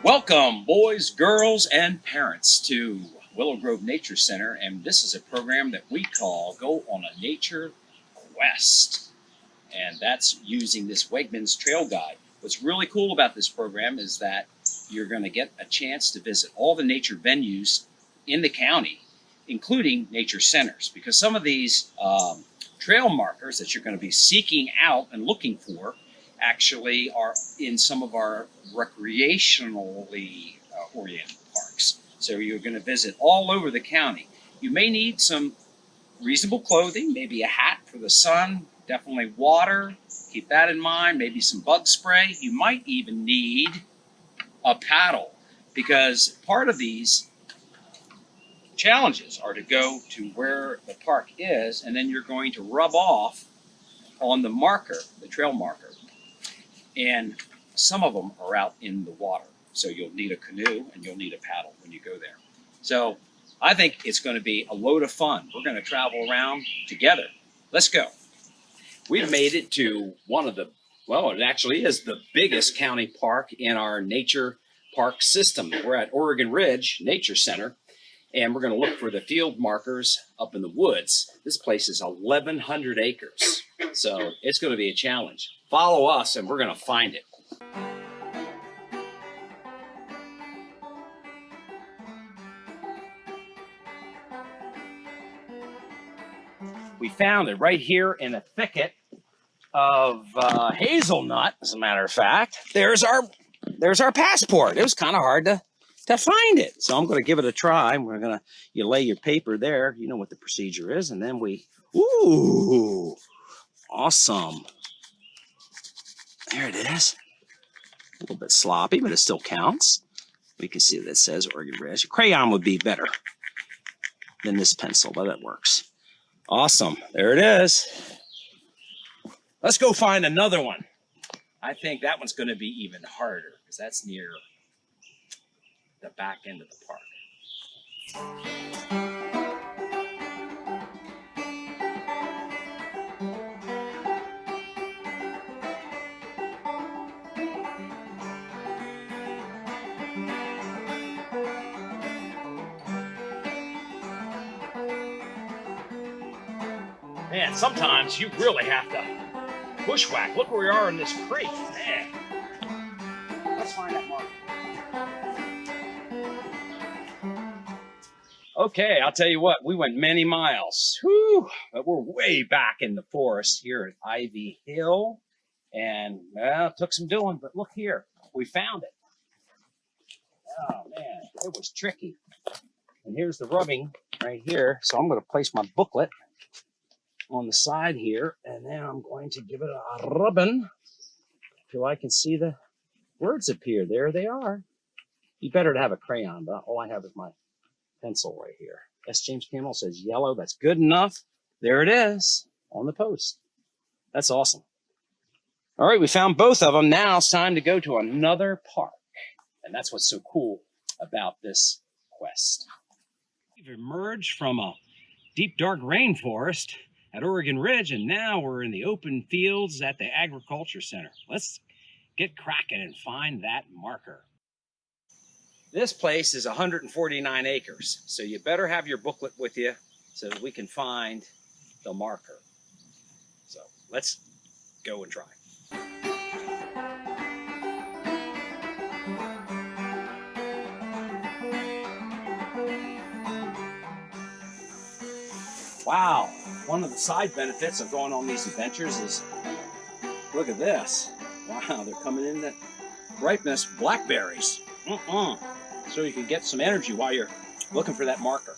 Welcome, boys, girls, and parents, to Willow Grove Nature Center, and this is a program that we call Go on a Nature Quest, and that's using this Wegmans Trail Guide. What's really cool about this program is that you're going to get a chance to visit all the nature venues in the county, including nature centers, because some of these trail markers that you're going to be seeking out and looking for actually are in some of our recreationally oriented parks. So you're going to visit all over the county. You may need some reasonable clothing, maybe a hat for the sun, definitely water, keep that in mind, maybe some bug spray. You might even need a paddle, because part of these challenges are to go to where the park is, and then you're going to rub off on the marker, the trail marker. And some of them are out in the water. So you'll need a canoe and you'll need a paddle when you go there. So I think it's going to be a load of fun. We're going to travel around together. Let's go. We've made it to one of the, well, it actually is the biggest county park in our nature park system. We're at Oregon Ridge Nature Center, and we're going to look for the field markers up in the woods. This place is 1,100 acres. So it's going to be a challenge. Follow us and we're going to find it. We found it right here in a thicket of hazelnut, as a matter of fact. There's our passport. It was kind of hard to find it. So I'm going to give it a try. You lay your paper there. You know what the procedure is. And then ooh, awesome. There it is. A little bit sloppy, but it still counts. We can see that it says Oregon Ridge. A crayon would be better than this pencil, but that works. Awesome. There it is. Let's go find another one. I think that one's going to be even harder because that's near the back end of the park. Man, sometimes you really have to bushwhack. Look where we are in this creek. Man. Let's find that marker. Okay, I'll tell you what, we went many miles. Whew, but we're way back in the forest here at Ivy Hill. And, well, it took some doing, but look here. We found it. Oh, man, it was tricky. And here's the rubbing right here. So I'm going to place my booklet on the side here, and then I'm going to give it a rubbing till I can see the words appear. There they are. You better to have a crayon, but all I have is my pencil right here. S. James Campbell says yellow. That's good enough. There it is on the post. That's awesome. All right, we found both of them. Now it's time to go to another park, and that's what's so cool about this quest. We've emerged from a deep, dark rainforest at Oregon Ridge, and now we're in the open fields at the Agriculture Center. Let's get cracking and find that marker. This place is 149 acres, so you better have your booklet with you so that we can find the marker. So let's go and try. Wow, one of the side benefits of going on these adventures is, look at this. Wow, they're coming in the ripeness blackberries. So you can get some energy while you're looking for that marker.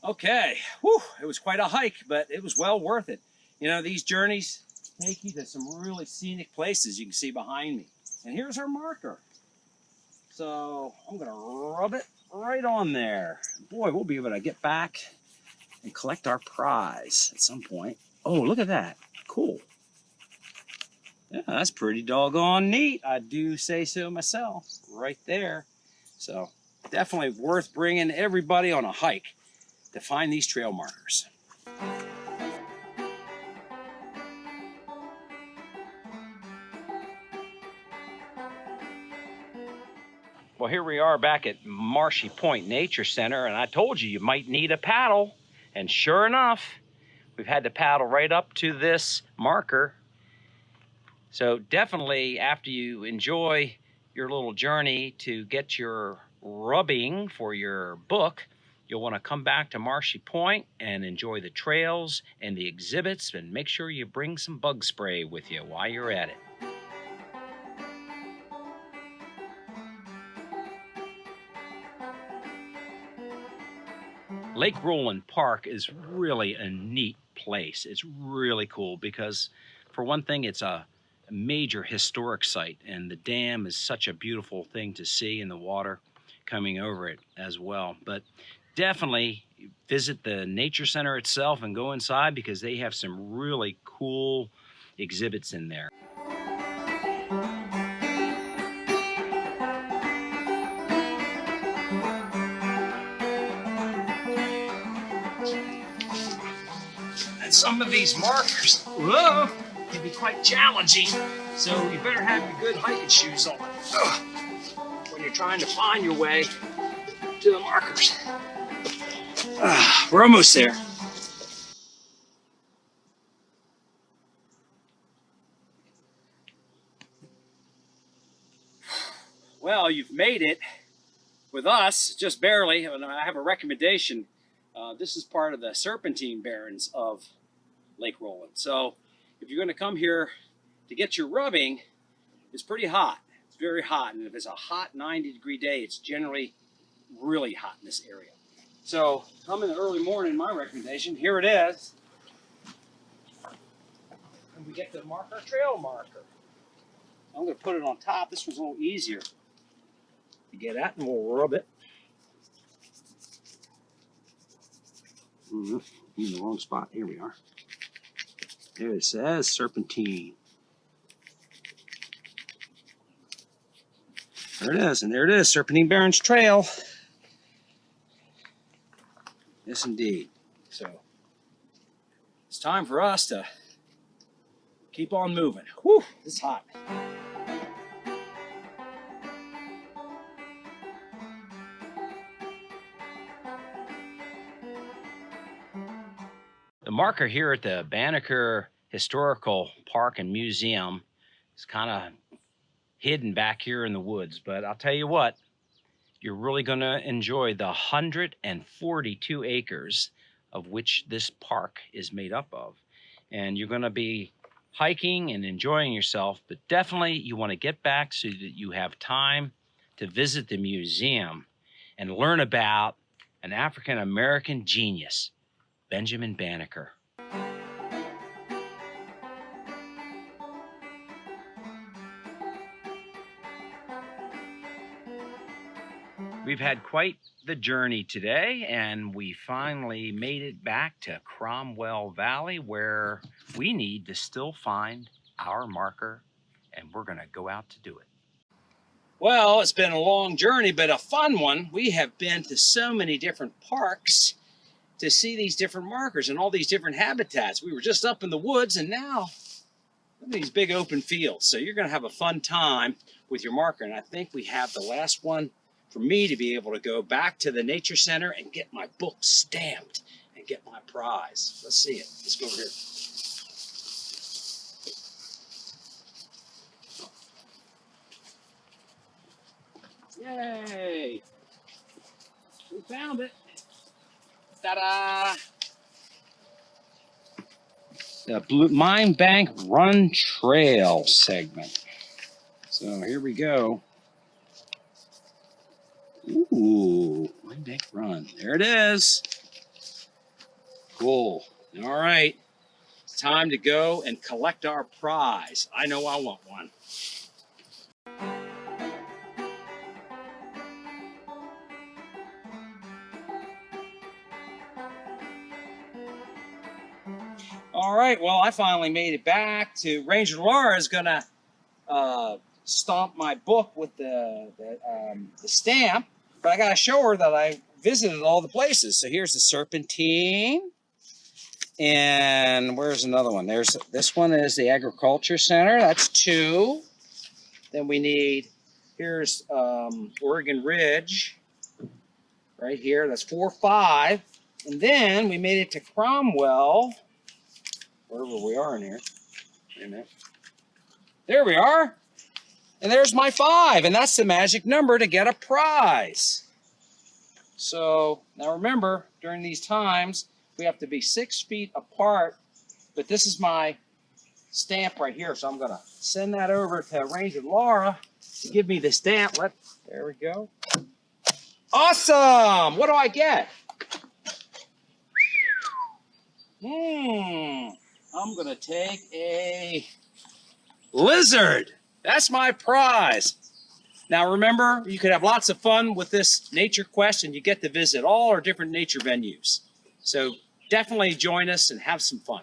Okay, whew, it was quite a hike, but it was well worth it. You know, these journeys take you to some really scenic places you can see behind me. And here's our marker. So I'm gonna rub it right on there. Boy, we'll be able to get back and collect our prize at some point. Oh, look at that. Cool. Yeah, that's pretty doggone neat. I do say so myself. Right there. So definitely worth bringing everybody on a hike to find these trail markers. Well, here we are back at Marshy Point Nature Center, and I told you might need a paddle. And sure enough, we've had to paddle right up to this marker. So definitely, after you enjoy your little journey to get your rubbing for your book, you'll want to come back to Marshy Point and enjoy the trails and the exhibits, and make sure you bring some bug spray with you while you're at it. Lake Roland Park is really a neat place. It's really cool because, for one thing, it's a major historic site, and the dam is such a beautiful thing to see, and the water coming over it as well. But definitely visit the Nature Center itself and go inside, because they have some really cool exhibits in there. Some of these markers, whoa, can be quite challenging, so you better have your good hiking shoes on when you're trying to find your way to the markers. We're almost there. Well, you've made it with us, just barely, and I have a recommendation. This is part of the Serpentine Barrens of Lake Roland. So if you're going to come here to get your rubbing, it's pretty hot. It's very hot. And if it's a hot 90-degree day, it's generally really hot in this area. So come in the early morning, my recommendation, here it is. And we get the marker, trail marker. I'm going to put it on top. This one's a little easier to get at, and we'll rub it. In the wrong spot. Here we are. There it says Serpentine. There it is, and there it is, Serpentine Barrens Trail. Yes, indeed. So it's time for us to keep on moving. Whew, it's hot. The marker here at the Banneker Historical Park and Museum is kind of hidden back here in the woods, but I'll tell you what, you're really going to enjoy the 142 acres of which this park is made up of. And you're going to be hiking and enjoying yourself, but definitely you want to get back so that you have time to visit the museum and learn about an African-American genius, Benjamin Banneker. We've had quite the journey today, and we finally made it back to Cromwell Valley, where we need to still find our marker, and we're going to go out to do it. Well, it's been a long journey, but a fun one. We have been to so many different parks to see these different markers and all these different habitats. We were just up in the woods, and now look at these big open fields. So you're going to have a fun time with your marker, and I think we have the last one for me to be able to go back to the Nature Center and get my book stamped and get my prize. Let's see it. Let's go over here. Yay! We found it. Ta-da! The Blue Mine Bank Run Trail segment. So here we go. Ooh, Mine Bank Run. There it is. Cool. All right. It's time to go and collect our prize. I know I want one. All right, well, I finally made it back to Ranger Laura is going to stomp my book with the stamp, but I got to show her that I visited all the places. So here's the Serpentine, and where's another one? There's this one is the Agriculture Center. That's 2. Then we need, Here's Oregon Ridge right here. That's 4-5. And then we made it to Cromwell, wherever we are in here. Wait a minute. There we are. And there's my 5. And that's the magic number to get a prize. So now remember, during these times, we have to be 6 feet apart. But this is my stamp right here. So I'm going to send that over to Ranger Laura to give me the stamp. There we go. Awesome! What do I get? I'm going to take a lizard. That's my prize. Now remember, you could have lots of fun with this nature quest, and you get to visit all our different nature venues. So definitely join us and have some fun.